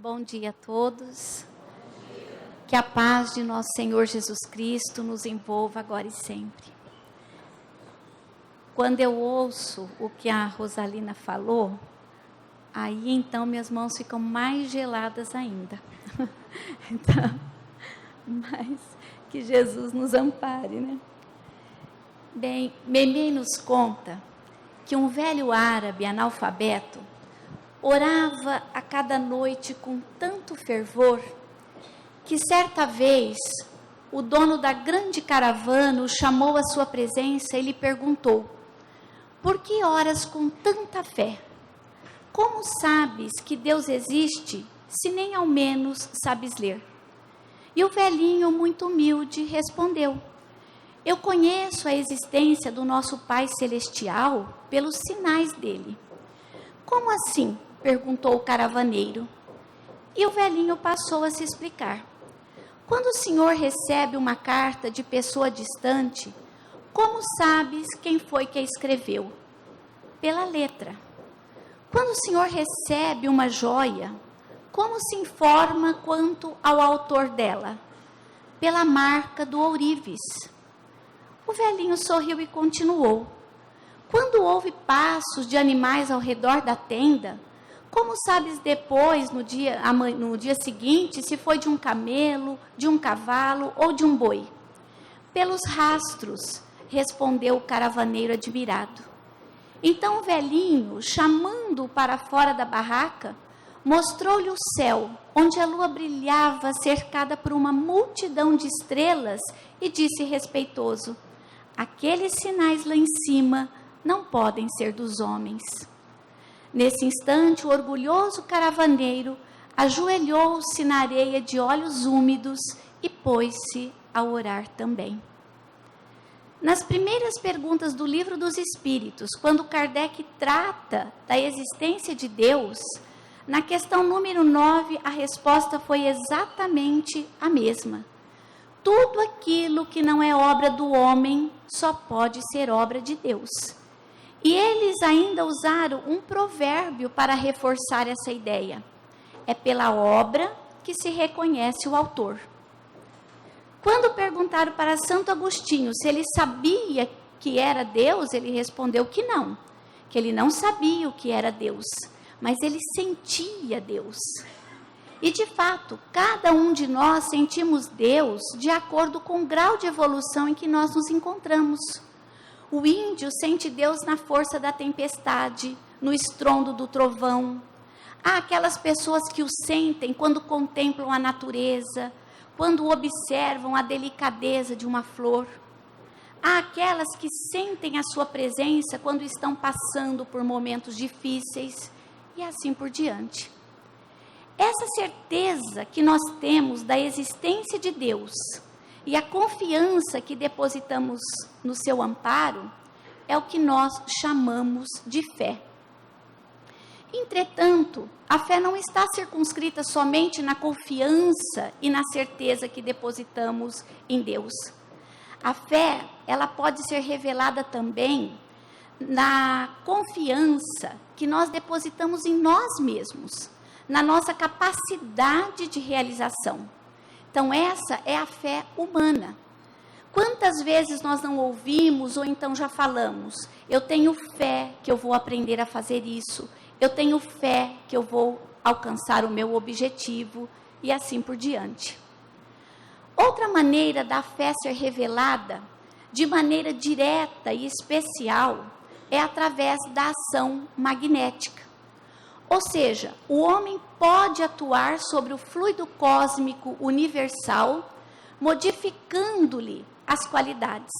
Bom dia a todos. Que a paz de nosso Senhor Jesus Cristo nos envolva agora e sempre. Quando eu ouço o que a Rosalina falou, aí então minhas mãos ficam mais geladas ainda. Então, mas que Jesus nos ampare, né? Bem, Memei nos conta que um velho árabe analfabeto orava a cada noite com tanto fervor que certa vez o dono da grande caravana o chamou à sua presença e lhe perguntou: por que oras com tanta fé? Como sabes que Deus existe, se nem ao menos sabes ler? E o velhinho, muito humilde, respondeu: eu conheço a existência do nosso Pai Celestial pelos sinais dele. Como assim? Perguntou o caravaneiro. E o velhinho passou a se explicar. Quando o senhor recebe uma carta de pessoa distante, como sabes quem foi que a escreveu? Pela letra. Quando o senhor recebe uma joia, como se informa quanto ao autor dela? Pela marca do ourives. O velhinho sorriu e continuou. Quando houve passos de animais ao redor da tenda, como sabes depois, no dia seguinte, se foi de um camelo, de um cavalo ou de um boi? Pelos rastros, respondeu o caravaneiro admirado. Então o velhinho, chamando-o para fora da barraca, mostrou-lhe o céu, onde a lua brilhava cercada por uma multidão de estrelas, e disse respeitoso: aqueles sinais lá em cima não podem ser dos homens. Nesse instante, o orgulhoso caravaneiro ajoelhou-se na areia de olhos úmidos e pôs-se a orar também. Nas primeiras perguntas do Livro dos Espíritos, quando Kardec trata da existência de Deus, na questão número 9, a resposta foi exatamente a mesma. Tudo aquilo que não é obra do homem só pode ser obra de Deus. E eles ainda usaram um provérbio para reforçar essa ideia. É pela obra que se reconhece o autor. Quando perguntaram para Santo Agostinho se ele sabia que era Deus, ele respondeu que não, que ele não sabia o que era Deus, mas ele sentia Deus. E de fato, cada um de nós sentimos Deus de acordo com o grau de evolução em que nós nos encontramos. O índio sente Deus na força da tempestade, no estrondo do trovão. Há aquelas pessoas que o sentem quando contemplam a natureza, quando observam a delicadeza de uma flor. Há aquelas que sentem a sua presença quando estão passando por momentos difíceis, e assim por diante. Essa certeza que nós temos da existência de Deus e a confiança que depositamos no seu amparo é o que nós chamamos de fé. Entretanto, a fé não está circunscrita somente na confiança e na certeza que depositamos em Deus. A fé, ela pode ser revelada também na confiança que nós depositamos em nós mesmos, na nossa capacidade de realização. Então, essa é a fé humana. Quantas vezes nós não ouvimos ou então já falamos: eu tenho fé que eu vou aprender a fazer isso, eu tenho fé que eu vou alcançar o meu objetivo, e assim por diante. Outra maneira da fé ser revelada, de maneira direta e especial, é através da ação magnética. Ou seja, o homem pode atuar sobre o fluido cósmico universal, modificando-lhe as qualidades.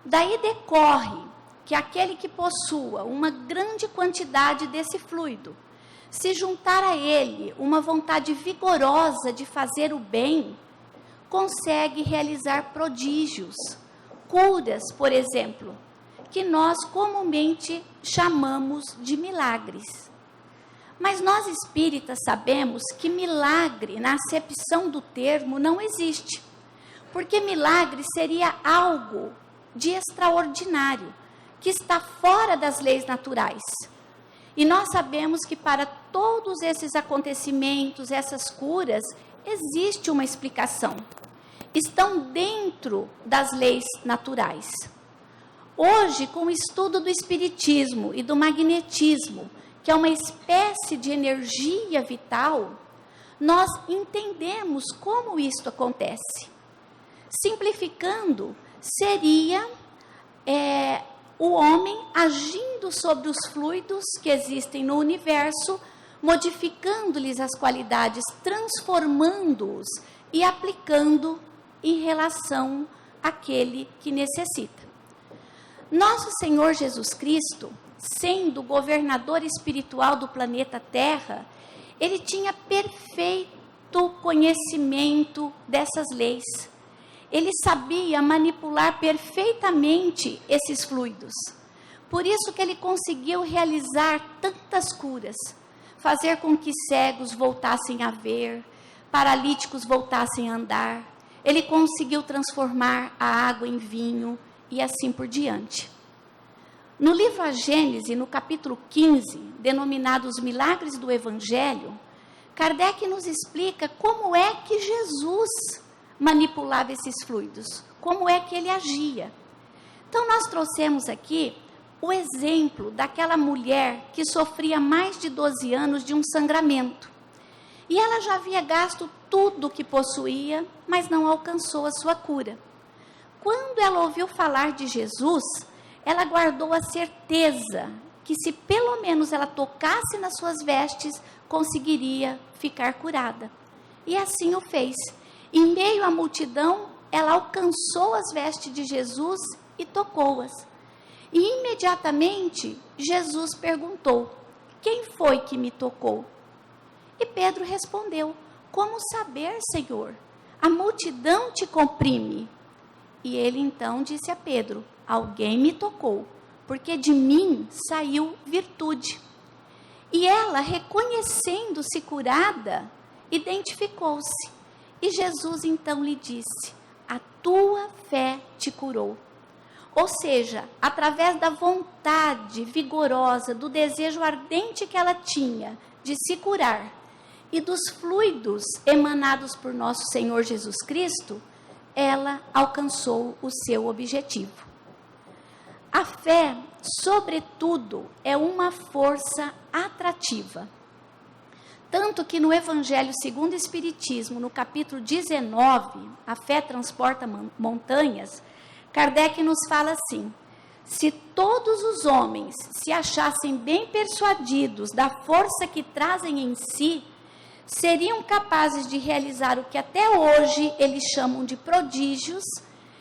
Daí decorre que aquele que possua uma grande quantidade desse fluido, se juntar a ele uma vontade vigorosa de fazer o bem, consegue realizar prodígios, curas, por exemplo, que nós comumente chamamos de milagres. Mas nós espíritas sabemos que milagre, na acepção do termo, não existe. Porque milagre seria algo de extraordinário, que está fora das leis naturais. E nós sabemos que para todos esses acontecimentos, essas curas, existe uma explicação. Estão dentro das leis naturais. Hoje, com o estudo do espiritismo e do magnetismo, que é uma espécie de energia vital, nós entendemos como isto acontece. Simplificando, seria o homem agindo sobre os fluidos que existem no universo, modificando-lhes as qualidades, transformando-os e aplicando em relação àquele que necessita. Nosso Senhor Jesus Cristo, sendo governador espiritual do planeta Terra, ele tinha perfeito conhecimento dessas leis. Ele sabia manipular perfeitamente esses fluidos. Por isso que ele conseguiu realizar tantas curas, fazer com que cegos voltassem a ver, paralíticos voltassem a andar. Ele conseguiu transformar a água em vinho e assim por diante. No livro A Gênese, no capítulo 15, denominado Os Milagres do Evangelho, Kardec nos explica como é que Jesus manipulava esses fluidos, como é que ele agia. Então, nós trouxemos aqui o exemplo daquela mulher que sofria mais de 12 anos de um sangramento. E ela já havia gasto tudo o que possuía, mas não alcançou a sua cura. Quando ela ouviu falar de Jesus, ela guardou a certeza que se pelo menos ela tocasse nas suas vestes, conseguiria ficar curada. E assim o fez. Em meio à multidão, ela alcançou as vestes de Jesus e tocou-as. E imediatamente, Jesus perguntou: quem foi que me tocou? E Pedro respondeu: como saber, Senhor? A multidão te comprime. E ele então disse a Pedro: alguém me tocou, porque de mim saiu virtude. E ela, reconhecendo-se curada, identificou-se. E Jesus então lhe disse: a tua fé te curou. Ou seja, através da vontade vigorosa, do desejo ardente que ela tinha de se curar e dos fluidos emanados por nosso Senhor Jesus Cristo, ela alcançou o seu objetivo. A fé, sobretudo, é uma força atrativa. Tanto que no Evangelho segundo o Espiritismo, no capítulo 19, A Fé Transporta Montanhas, Kardec nos fala assim: se todos os homens se achassem bem persuadidos da força que trazem em si, seriam capazes de realizar o que até hoje eles chamam de prodígios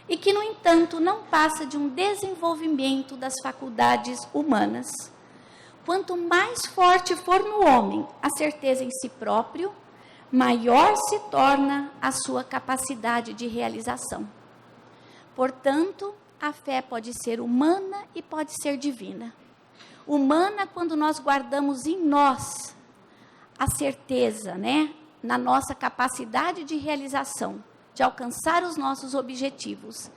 e que, no entanto, não passa de um desenvolvimento das faculdades humanas. Quanto mais forte for no homem a certeza em si próprio, maior se torna a sua capacidade de realização. Portanto, a fé pode ser humana e pode ser divina. Humana quando nós guardamos em nós a certeza, na nossa capacidade de realização, de alcançar os nossos objetivos.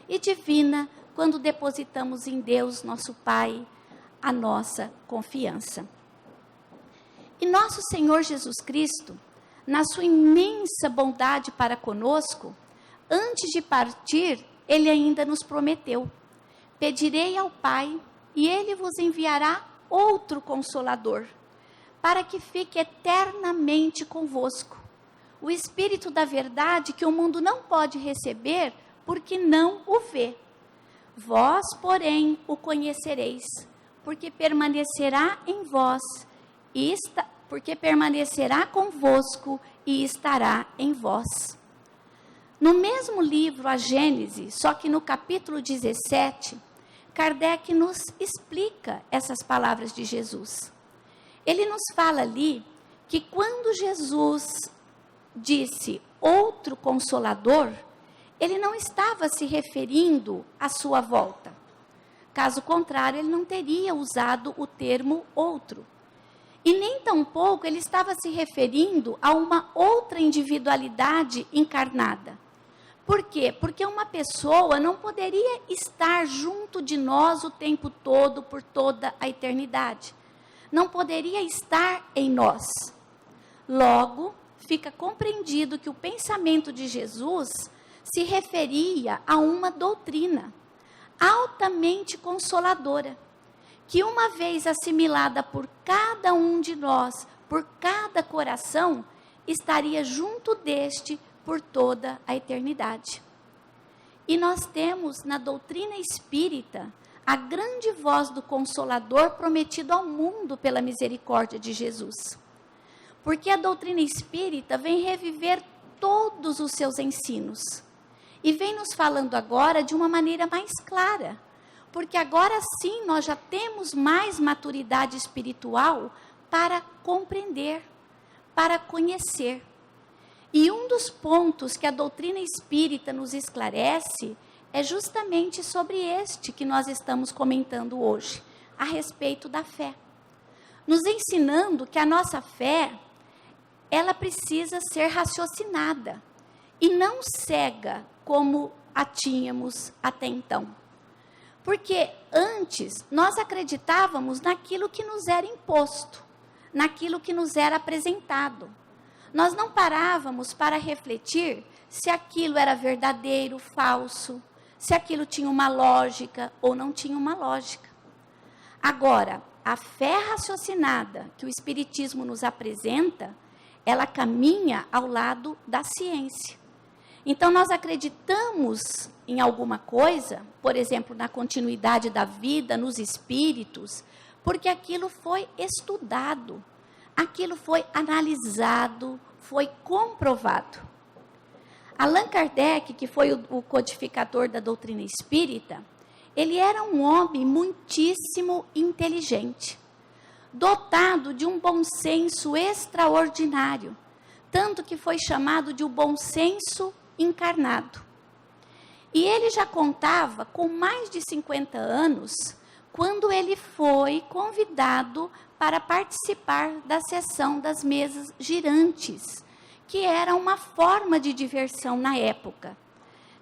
E divina quando depositamos em Deus, nosso Pai, a nossa confiança. E nosso Senhor Jesus Cristo, na sua imensa bondade para conosco, antes de partir, ele ainda nos prometeu: pedirei ao Pai e ele vos enviará outro Consolador, para que fique eternamente convosco. O Espírito da verdade que o mundo não pode receber, porque não o vê. Vós, porém, o conhecereis, porque permanecerá em vós, porque permanecerá convosco e estará em vós. No mesmo livro, A Gênese, só que no capítulo 17, Kardec nos explica essas palavras de Jesus. Ele nos fala ali que quando Jesus disse outro Consolador, ele não estava se referindo à sua volta. Caso contrário, ele não teria usado o termo outro. E nem tampouco ele estava se referindo a uma outra individualidade encarnada. Por quê? Porque uma pessoa não poderia estar junto de nós o tempo todo, por toda a eternidade. não poderia estar em nós. Logo, fica compreendido que o pensamento de Jesus se referia a uma doutrina altamente consoladora, que uma vez assimilada por cada um de nós, por cada coração, estaria junto deste por toda a eternidade. E nós temos na doutrina espírita a grande voz do Consolador prometido ao mundo pela misericórdia de Jesus. Porque a doutrina espírita vem reviver todos os seus ensinos. E vem nos falando agora de uma maneira mais clara. Porque agora sim nós já temos mais maturidade espiritual para compreender, para conhecer. E um dos pontos que a doutrina espírita nos esclarece é justamente sobre este que nós estamos comentando hoje, a respeito da fé. Nos ensinando que a nossa fé, ela precisa ser raciocinada e não cega como a tínhamos até então. Porque antes nós acreditávamos naquilo que nos era imposto, naquilo que nos era apresentado. Nós não parávamos para refletir se aquilo era verdadeiro, falso, se aquilo tinha uma lógica ou não tinha uma lógica. Agora, a fé raciocinada que o Espiritismo nos apresenta, ela caminha ao lado da ciência. Então, nós acreditamos em alguma coisa, por exemplo, na continuidade da vida, nos espíritos, porque aquilo foi estudado, aquilo foi analisado, foi comprovado. Allan Kardec, que foi o codificador da doutrina espírita, ele era um homem muitíssimo inteligente, dotado de um bom senso extraordinário, tanto que foi chamado de o bom senso encarnado. E ele já contava com mais de 50 anos, quando ele foi convidado para participar da sessão das mesas girantes, que era uma forma de diversão na época.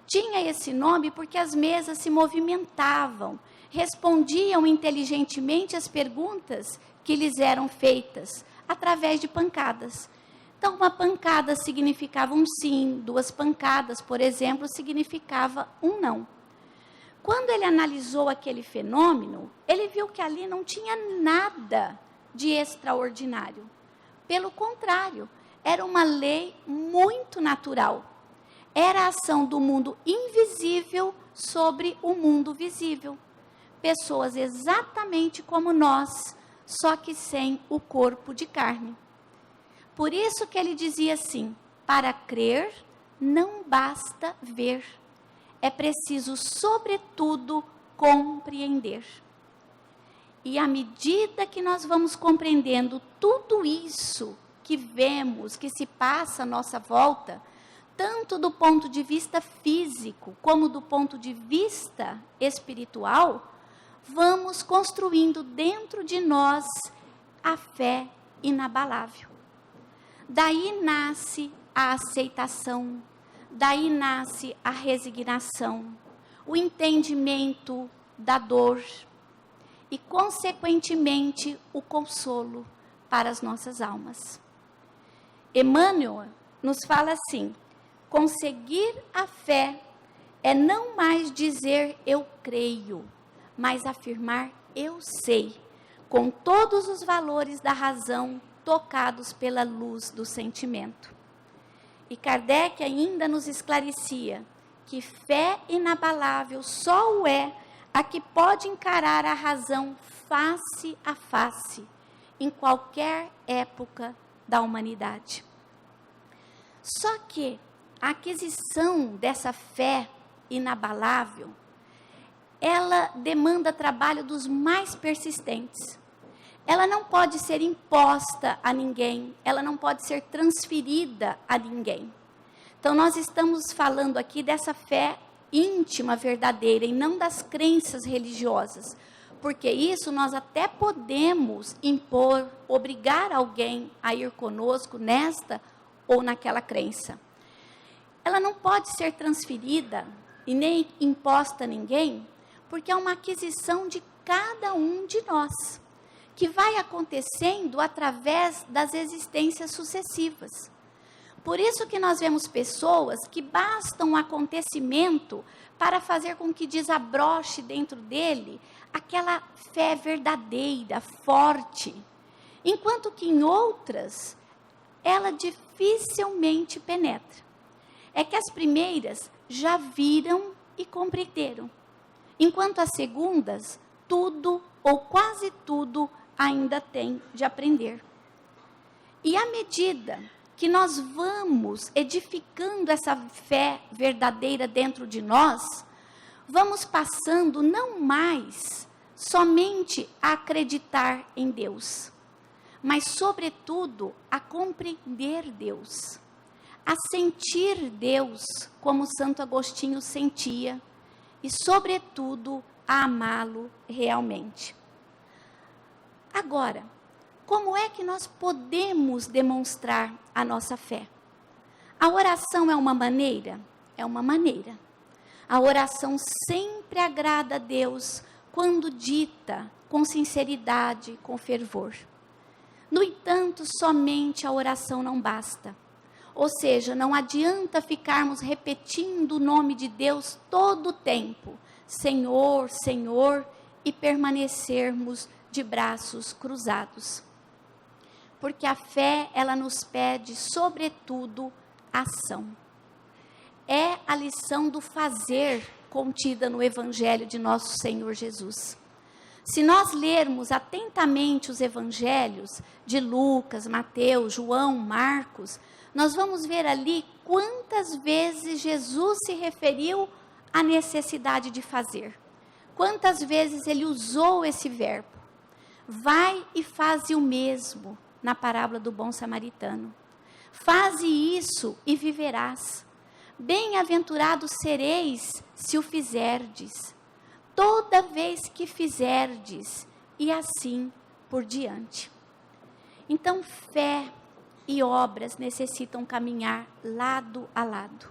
Tinha esse nome porque as mesas se movimentavam, respondiam inteligentemente às perguntas que lhes eram feitas, através de pancadas. Então, uma pancada significava um sim, 2 pancadas, por exemplo, significava um não. Quando ele analisou aquele fenômeno, ele viu que ali não tinha nada de extraordinário. Pelo contrário, era uma lei muito natural. Era a ação do mundo invisível sobre o mundo visível. Pessoas exatamente como nós, só que sem o corpo de carne. Por isso que ele dizia assim: para crer não basta ver, é preciso, sobretudo, compreender. E à medida que nós vamos compreendendo tudo isso que vemos, que se passa à nossa volta, tanto do ponto de vista físico, como do ponto de vista espiritual, vamos construindo dentro de nós a fé inabalável. Daí nasce a aceitação, daí nasce a resignação, o entendimento da dor e, consequentemente, o consolo para as nossas almas. Emmanuel nos fala assim: conseguir a fé é não mais dizer eu creio, mas afirmar eu sei, com todos os valores da razão tocados pela luz do sentimento. E Kardec ainda nos esclarecia que fé inabalável só o é a que pode encarar a razão face a face, em qualquer época da humanidade. Só que a aquisição dessa fé inabalável, ela demanda trabalho dos mais persistentes. Ela não pode ser imposta a ninguém, ela não pode ser transferida a ninguém. Então, nós estamos falando aqui dessa fé íntima, verdadeira, e não das crenças religiosas. Porque isso nós até podemos impor, obrigar alguém a ir conosco nesta ou naquela crença. Ela não pode ser transferida e nem imposta a ninguém, porque é uma aquisição de cada um de nós. que vai acontecendo através das existências sucessivas. Por isso que nós vemos pessoas que basta um acontecimento para fazer com que desabroche dentro dele aquela fé verdadeira, forte. Enquanto que em outras, ela dificilmente penetra. É que as primeiras já viram e compreenderam. Enquanto as segundas, tudo ou quase tudo ainda tem de aprender. E à medida que nós vamos edificando essa fé verdadeira dentro de nós, vamos passando não mais somente a acreditar em Deus, mas sobretudo a compreender Deus, a sentir Deus como Santo Agostinho sentia e sobretudo a amá-lo realmente. Agora, como é que nós podemos demonstrar a nossa fé? A oração é uma maneira? É uma maneira. A oração sempre agrada a Deus quando dita com sinceridade, com fervor. No entanto, somente a oração não basta. Ou seja, não adianta ficarmos repetindo o nome de Deus todo o tempo. Senhor, Senhor, e permanecermos de braços cruzados. Porque a fé, ela nos pede, sobretudo, ação. É a lição do fazer contida no Evangelho de nosso Senhor Jesus. Se nós lermos atentamente os Evangelhos de Lucas, Mateus, João, Marcos, nós vamos ver ali quantas vezes Jesus se referiu à necessidade de fazer. Quantas vezes ele usou esse verbo. Vai e faze o mesmo. Na parábola do bom samaritano. Faze isso e viverás. Bem-aventurados sereis se o fizerdes. Toda vez que fizerdes, e assim por diante. Então, fé e obras necessitam caminhar lado a lado.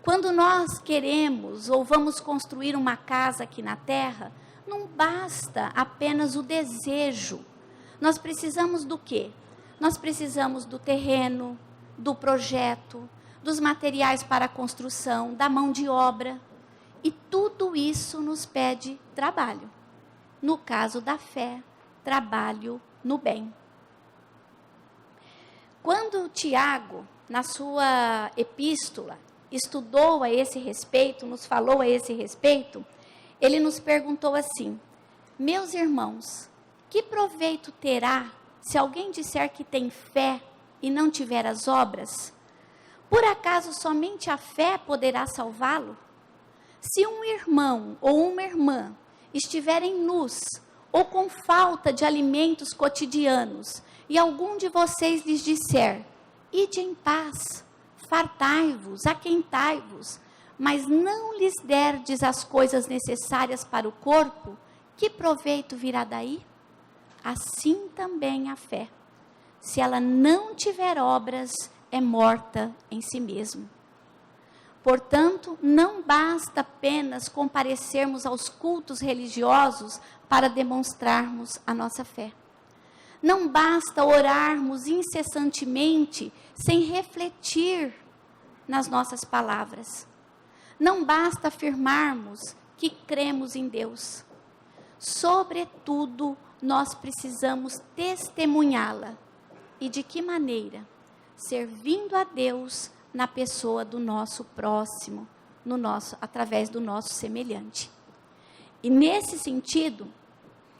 Quando nós queremos ou vamos construir uma casa aqui na terra, não basta apenas o desejo. Nós precisamos do quê? Nós precisamos do terreno, do projeto, dos materiais para a construção, da mão de obra. E tudo isso nos pede trabalho. No caso da fé, trabalho no bem. Quando Tiago, na sua epístola, estudou a esse respeito, nos falou a esse respeito, ele nos perguntou assim: meus irmãos, que proveito terá se alguém disser que tem fé e não tiver as obras? Por acaso somente a fé poderá salvá-lo? Se um irmão ou uma irmã estiverem nus ou com falta de alimentos cotidianos, e algum de vocês lhes disser: ide em paz, fartai-vos, aquentai-vos, mas não lhes derdes as coisas necessárias para o corpo, que proveito virá daí? Assim também a fé, se ela não tiver obras, é morta em si mesma. Portanto, não basta apenas comparecermos aos cultos religiosos para demonstrarmos a nossa fé. Não basta orarmos incessantemente sem refletir nas nossas palavras. Não basta afirmarmos que cremos em Deus. Sobretudo, nós precisamos testemunhá-la. E de que maneira? Servindo a Deus na pessoa do nosso próximo, através do nosso semelhante. E nesse sentido,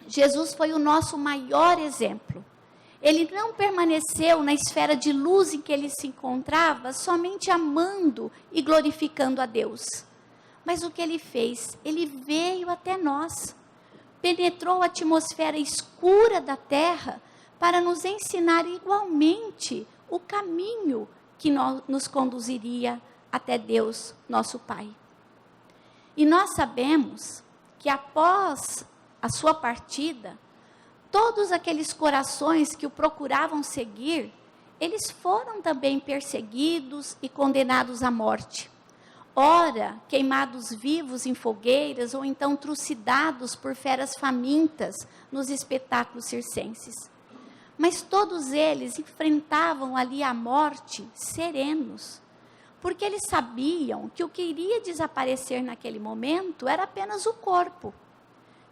Jesus foi o nosso maior exemplo. Ele não permaneceu na esfera de luz em que ele se encontrava, somente amando e glorificando a Deus. Mas o que ele fez? Ele veio até nós, penetrou a atmosfera escura da terra para nos ensinar igualmente o caminho que nos conduziria até Deus, nosso Pai. E nós sabemos que após a sua partida, todos aqueles corações que o procuravam seguir, eles foram também perseguidos e condenados à morte. ora queimados vivos em fogueiras, ou então trucidados por feras famintas nos espetáculos circenses. Mas todos eles enfrentavam ali a morte serenos, porque eles sabiam que o que iria desaparecer naquele momento era apenas o corpo,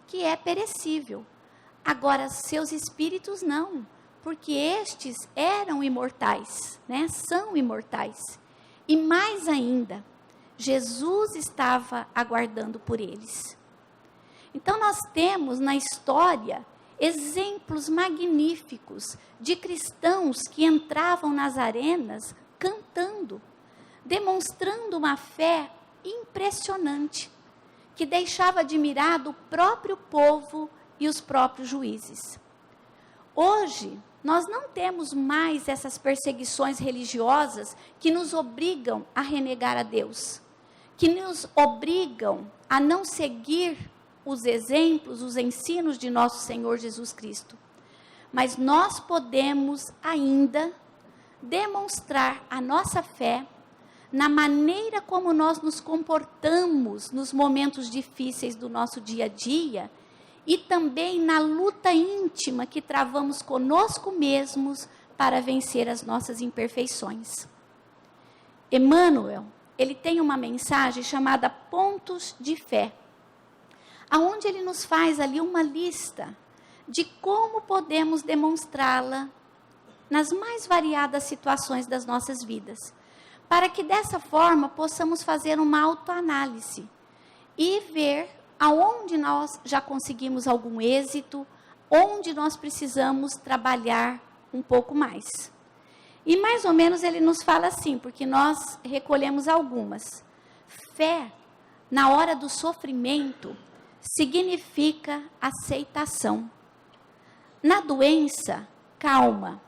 que é perecível. Agora, seus espíritos não, porque estes eram imortais, né? São imortais. E mais ainda, Jesus estava aguardando por eles. Então, nós temos na história exemplos magníficos de cristãos que entravam nas arenas cantando, demonstrando uma fé impressionante, que deixava admirado o próprio povo e os próprios juízes. Hoje, nós não temos mais essas perseguições religiosas que nos obrigam a renegar a Deus, que nos obrigam a não seguir os exemplos, os ensinos de nosso Senhor Jesus Cristo. Mas nós podemos ainda demonstrar a nossa fé na maneira como nós nos comportamos nos momentos difíceis do nosso dia a dia e também na luta íntima que travamos conosco mesmos para vencer as nossas imperfeições. Emmanuel, ele tem uma mensagem chamada Pontos de Fé, aonde ele nos faz ali uma lista de como podemos demonstrá-la nas mais variadas situações das nossas vidas, para que dessa forma possamos fazer uma autoanálise e ver aonde nós já conseguimos algum êxito, onde nós precisamos trabalhar um pouco mais. E mais ou menos ele nos fala assim, porque nós recolhemos algumas. Fé, na hora do sofrimento, significa aceitação. Na doença, calma.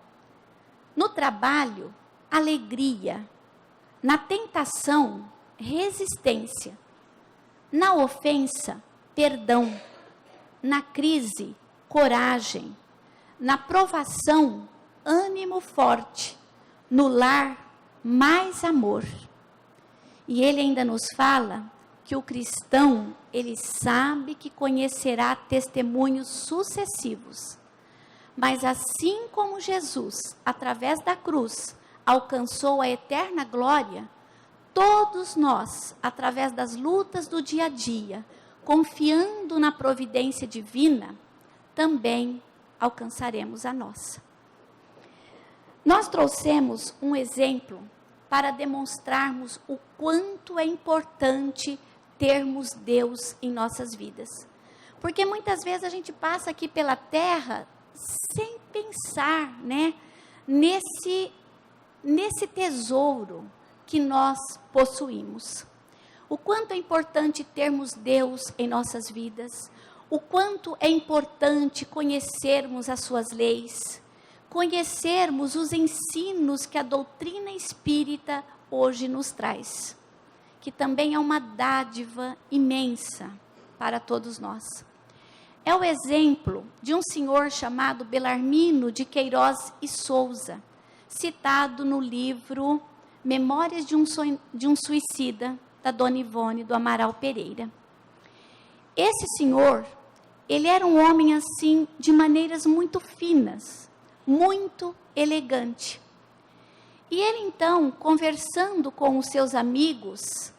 No trabalho, alegria. Na tentação, resistência. Na ofensa, perdão. Na crise, coragem. Na provação, ânimo forte. No lar, mais amor. E ele ainda nos fala que o cristão, ele sabe que conhecerá testemunhos sucessivos. Mas assim como Jesus, através da cruz, alcançou a eterna glória, todos nós, através das lutas do dia a dia, confiando na providência divina, também alcançaremos a nossa. Nós trouxemos um exemplo para demonstrarmos o quanto é importante termos Deus em nossas vidas. Porque muitas vezes a gente passa aqui pela terra sem pensar, né, nesse tesouro que nós possuímos. O quanto é importante termos Deus em nossas vidas, o quanto é importante conhecermos as suas leis, conhecermos os ensinos que a doutrina espírita hoje nos traz, que também é uma dádiva imensa para todos nós. É o exemplo de um senhor chamado Belarmino de Queiroz e Souza, citado no livro Memórias de um Suicida, da Dona Ivone do Amaral Pereira. Esse senhor, ele era um homem assim, de maneiras muito finas, muito elegante. E ele então, conversando com os seus amigos,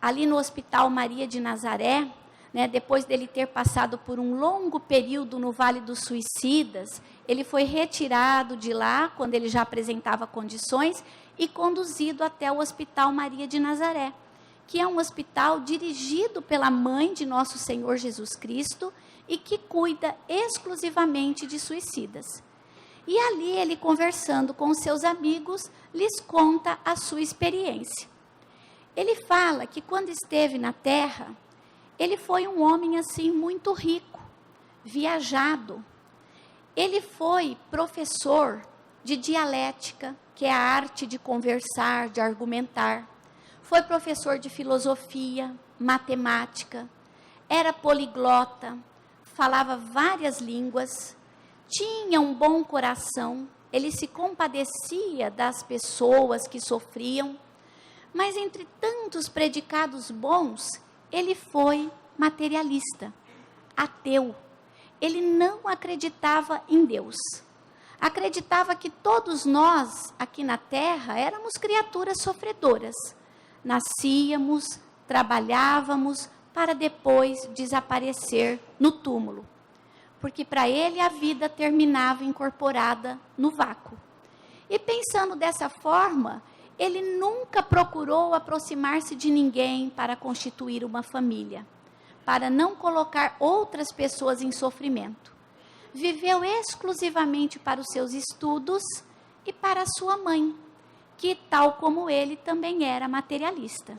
ali no Hospital Maria de Nazaré, né, depois dele ter passado por um longo período no Vale dos Suicidas, ele foi retirado de lá, quando ele já apresentava condições, e conduzido até o Hospital Maria de Nazaré, que é um hospital dirigido pela mãe de nosso Senhor Jesus Cristo e que cuida exclusivamente de suicidas. E ali ele, conversando com os seus amigos, lhes conta a sua experiência. Ele fala que quando esteve na Terra, ele foi um homem assim muito rico, viajado. Ele foi professor de dialética, que é a arte de conversar, de argumentar. Foi professor de filosofia, matemática, era poliglota, falava várias línguas, tinha um bom coração, ele se compadecia das pessoas que sofriam, Mas entre tantos predicados bons, ele foi materialista, ateu. Ele não acreditava em Deus. Acreditava que todos nós, aqui na terra, éramos criaturas sofredoras. Nascíamos, trabalhávamos, para depois desaparecer no túmulo. Porque para ele a vida terminava incorporada no vácuo. E pensando dessa forma, ele nunca procurou aproximar-se de ninguém para constituir uma família, para não colocar outras pessoas em sofrimento. Viveu exclusivamente para os seus estudos e para a sua mãe, que, tal como ele, também era materialista.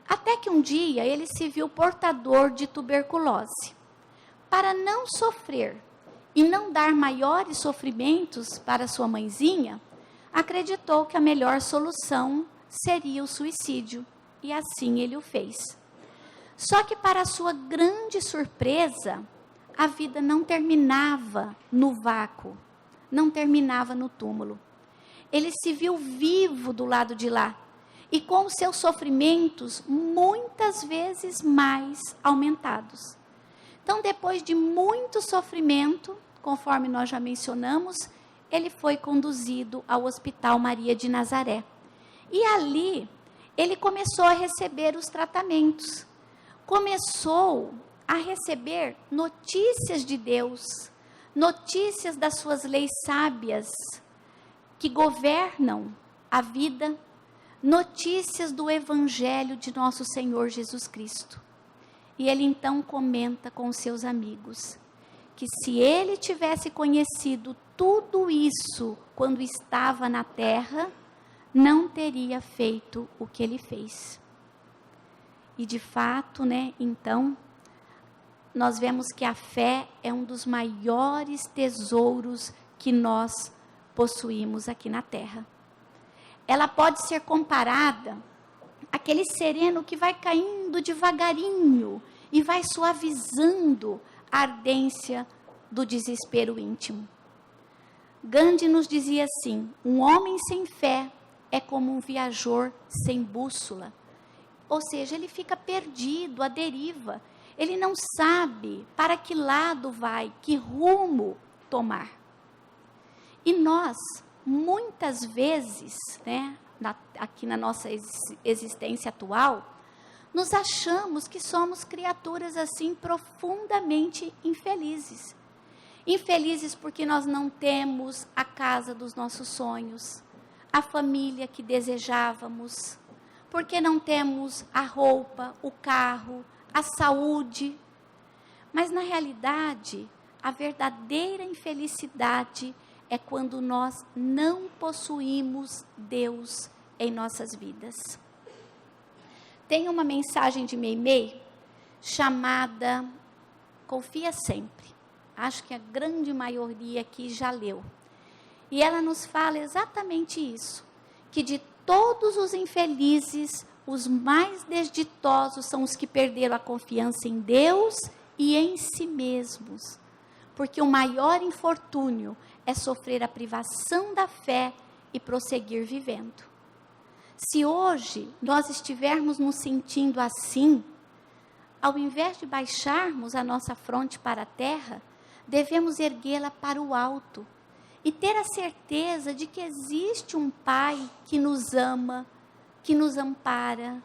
Até que um dia ele se viu portador de tuberculose. Para não sofrer e não dar maiores sofrimentos para sua mãezinha, acreditou que a melhor solução seria o suicídio, e assim ele o fez. Só que, para sua grande surpresa, a vida não terminava no vácuo, não terminava no túmulo. Ele se viu vivo do lado de lá, e com os seus sofrimentos muitas vezes mais aumentados. Então, depois de muito sofrimento, conforme nós já mencionamos, ele foi conduzido ao Hospital Maria de Nazaré. E ali, ele começou a receber os tratamentos. Começou a receber notícias de Deus, notícias das suas leis sábias, que governam a vida, notícias do Evangelho de nosso Senhor Jesus Cristo. E ele então comenta com os seus amigos, que se ele tivesse conhecido tudo isso quando estava na terra, não teria feito o que ele fez. E de fato, então, nós vemos que a fé é um dos maiores tesouros que nós possuímos aqui na terra. Ela pode ser comparada àquele sereno que vai caindo devagarinho e vai suavizando a ardência do desespero íntimo. Gandhi nos dizia assim: um homem sem fé é como um viajor sem bússola. Ou seja, ele fica perdido, à deriva. Ele não sabe para que lado vai, que rumo tomar. E nós, muitas vezes, aqui na nossa existência atual, nos achamos que somos criaturas assim profundamente infelizes. Infelizes porque nós não temos a casa dos nossos sonhos, a família que desejávamos, porque não temos a roupa, o carro, a saúde. Mas na realidade, a verdadeira infelicidade é quando nós não possuímos Deus em nossas vidas. Tem uma mensagem de Meimei chamada Confia Sempre. Acho que a grande maioria aqui já leu. E ela nos fala exatamente isso, que de todos os infelizes, os mais desditosos são os que perderam a confiança em Deus e em si mesmos. Porque o maior infortúnio é sofrer a privação da fé e prosseguir vivendo. Se hoje nós estivermos nos sentindo assim, ao invés de baixarmos a nossa fronte para a terra, devemos erguê-la para o alto e ter a certeza de que existe um Pai que nos ama, que nos ampara,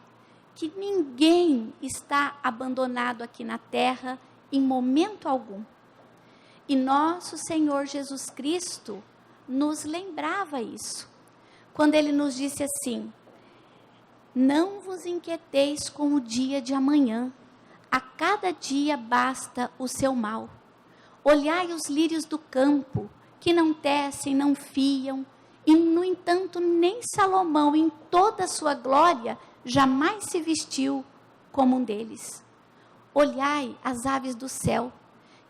que ninguém está abandonado aqui na terra em momento algum. E nosso Senhor Jesus Cristo nos lembrava isso, quando Ele nos disse assim: não vos inquieteis com o dia de amanhã, a cada dia basta o seu mal. Olhai os lírios do campo, que não tecem, não fiam, e no entanto nem Salomão em toda a sua glória jamais se vestiu como um deles. Olhai as aves do céu,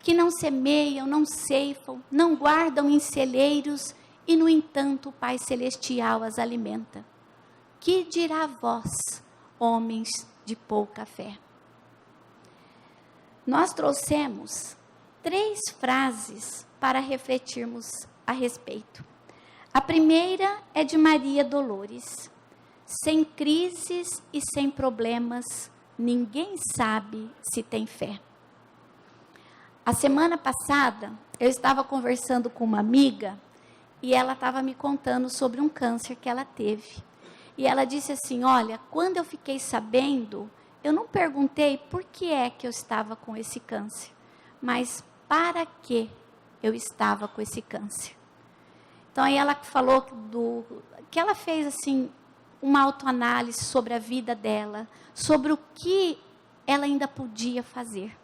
que não semeiam, não ceifam, não guardam em celeiros, e no entanto o Pai Celestial as alimenta. Que dirá vós, homens de pouca fé? Nós trouxemos 3 frases para refletirmos a respeito. A primeira é de Maria Dolores: Sem crises e sem problemas, ninguém sabe se tem fé. A semana passada, eu estava conversando com uma amiga e ela estava me contando sobre um câncer que ela teve. E ela disse assim, olha, quando eu fiquei sabendo, eu não perguntei por que é que eu estava com esse câncer, mas para que eu estava com esse câncer. Então, aí ela falou que ela fez assim, uma autoanálise sobre a vida dela, sobre o que ela ainda podia fazer.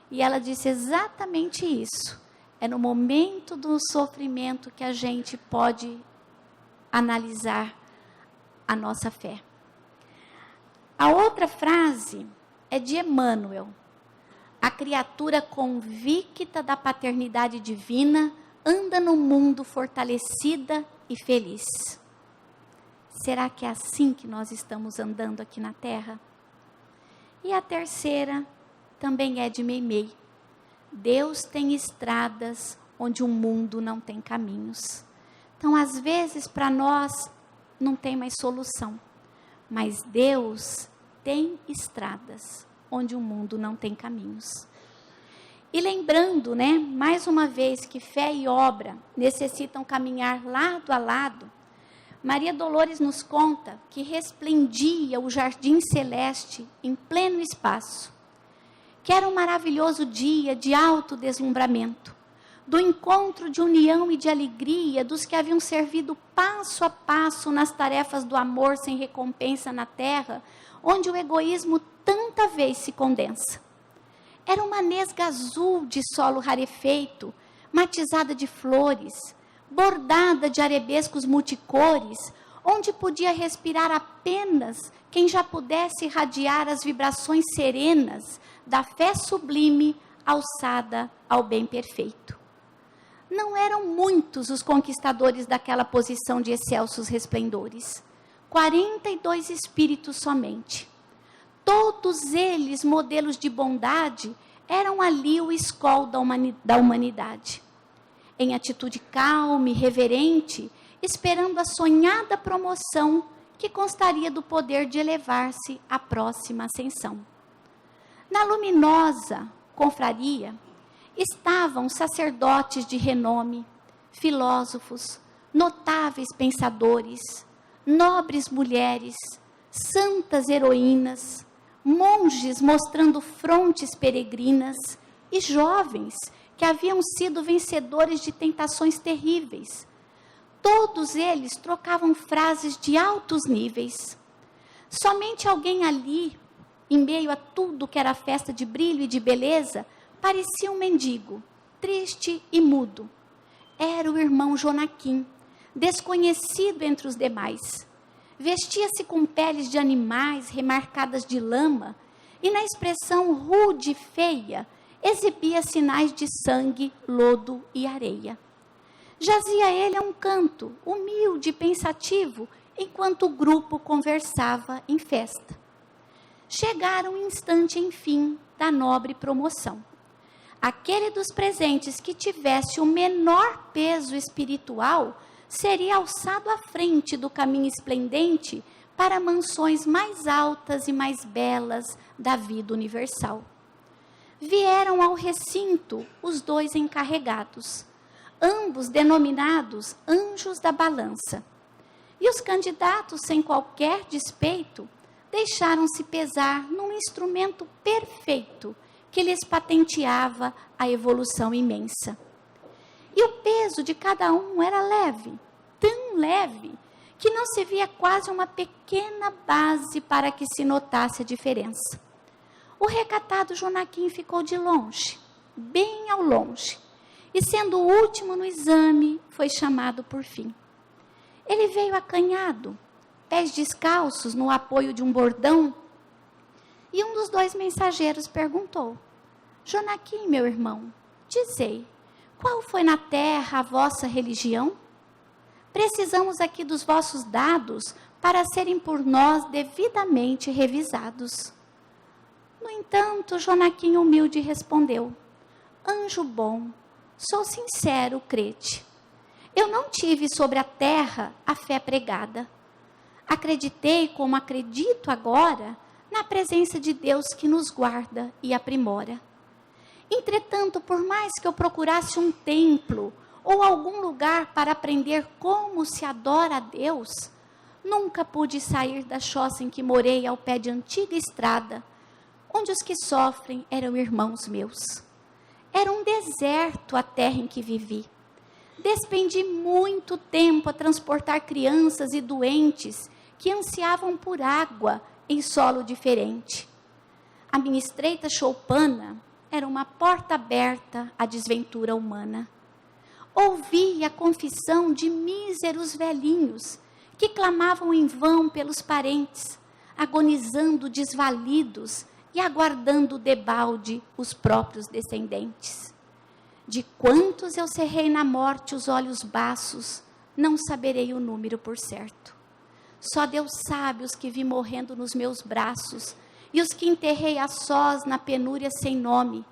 E ela disse exatamente isso. É no momento do sofrimento que a gente pode analisar a nossa fé. A outra frase é de Emmanuel. A criatura convicta da paternidade divina anda no mundo fortalecida e feliz. Será que é assim que nós estamos andando aqui na Terra? E a terceira também é de Meimei. Deus tem estradas onde o mundo não tem caminhos. Então, às vezes, para nós, não tem mais solução. Mas Deus tem estradas onde o mundo não tem caminhos. E lembrando, mais uma vez, que fé e obra necessitam caminhar lado a lado, Maria Dolores nos conta que resplendia o jardim celeste em pleno espaço, que era um maravilhoso dia de alto deslumbramento, do encontro de união e de alegria dos que haviam servido passo a passo nas tarefas do amor sem recompensa na terra, onde o egoísmo tanta vez se condensa. Era uma nesga azul de solo rarefeito, matizada de flores, bordada de arabescos multicores, onde podia respirar apenas quem já pudesse irradiar as vibrações serenas da fé sublime alçada ao bem perfeito. Não eram muitos os conquistadores daquela posição de excelsos resplendores. 42 espíritos somente. Todos eles, modelos de bondade, eram ali o escol da humanidade. Em atitude calma e reverente, esperando a sonhada promoção que constaria do poder de elevar-se à próxima ascensão. Na luminosa confraria, estavam sacerdotes de renome, filósofos, notáveis pensadores, nobres mulheres, santas heroínas, monges mostrando frontes peregrinas e jovens que haviam sido vencedores de tentações terríveis. Todos eles trocavam frases de altos níveis. Somente alguém ali, em meio a tudo que era festa de brilho e de beleza, parecia um mendigo, triste e mudo. Era o irmão Jonaquim, desconhecido entre os demais. Vestia-se com peles de animais remarcadas de lama e, na expressão rude e feia, exibia sinais de sangue, lodo e areia. Jazia ele a um canto, humilde e pensativo, enquanto o grupo conversava em festa. Chegaram o instante, enfim, da nobre promoção. Aquele dos presentes que tivesse o menor peso espiritual seria alçado à frente do caminho esplendente para mansões mais altas e mais belas da vida universal. Vieram ao recinto os dois encarregados, ambos denominados anjos da balança. E os candidatos, sem qualquer despeito, deixaram-se pesar num instrumento perfeito que lhes patenteava a evolução imensa. E o peso de cada um era leve, tão leve, que não se via quase uma pequena base para que se notasse a diferença. O recatado Jonaquim ficou de longe, bem ao longe, e sendo o último no exame, foi chamado por fim. Ele veio acanhado, pés descalços no apoio de um bordão, e um dos dois mensageiros perguntou: Jonaquim, meu irmão, dizei, qual foi na terra a vossa religião? Precisamos aqui dos vossos dados para serem por nós devidamente revisados. No entanto, Jonaquim humilde respondeu: Anjo bom, sou sincero, crede. Eu não tive sobre a terra a fé pregada. Acreditei, como acredito agora, na presença de Deus que nos guarda e aprimora. Entretanto, por mais que eu procurasse um templo ou algum lugar para aprender como se adora a Deus, nunca pude sair da choça em que morei ao pé de antiga estrada, onde os que sofrem eram irmãos meus. Era um deserto a terra em que vivi. Despendi muito tempo a transportar crianças e doentes que ansiavam por água em solo diferente. A minha estreita choupana era uma porta aberta à desventura humana. Ouvi a confissão de míseros velhinhos que clamavam em vão pelos parentes, agonizando desvalidos e aguardando debalde os próprios descendentes. De quantos eu cerrei na morte os olhos baços, não saberei o número por certo. Só Deus sabe os que vi morrendo nos meus braços, e os que enterrei a sós na penúria sem nome,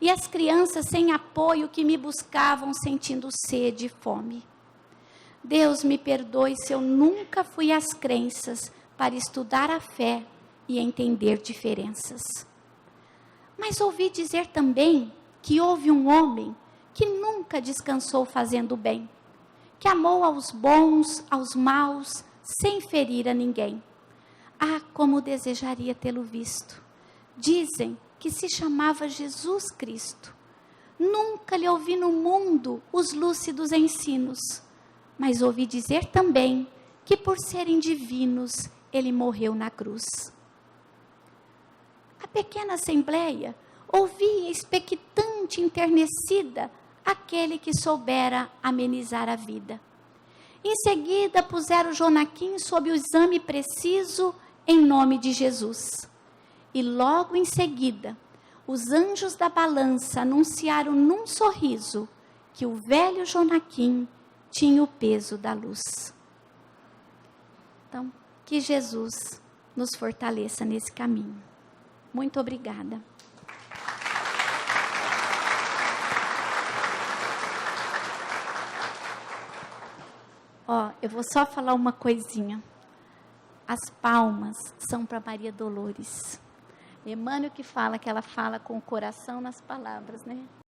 e as crianças sem apoio que me buscavam sentindo sede e fome. Deus me perdoe se eu nunca fui às crenças para estudar a fé e entender diferenças. Mas ouvi dizer também que houve um homem que nunca descansou fazendo o bem, que amou aos bons, aos maus, sem ferir a ninguém. Ah, como desejaria tê-lo visto. Dizem que se chamava Jesus Cristo. Nunca lhe ouvi no mundo os lúcidos ensinos, mas ouvi dizer também que por serem divinos, ele morreu na cruz. A pequena assembleia ouvia expectante, enternecida, aquele que soubera amenizar a vida. Em seguida, puseram Jonaquim sob o exame preciso em nome de Jesus. E logo em seguida, os anjos da balança anunciaram num sorriso que o velho Jonaquim tinha o peso da luz. Então, que Jesus nos fortaleça nesse caminho. Muito obrigada. Eu vou só falar uma coisinha. As palmas são para Maria Dolores. Emmanuel que fala que ela fala com o coração nas palavras, né?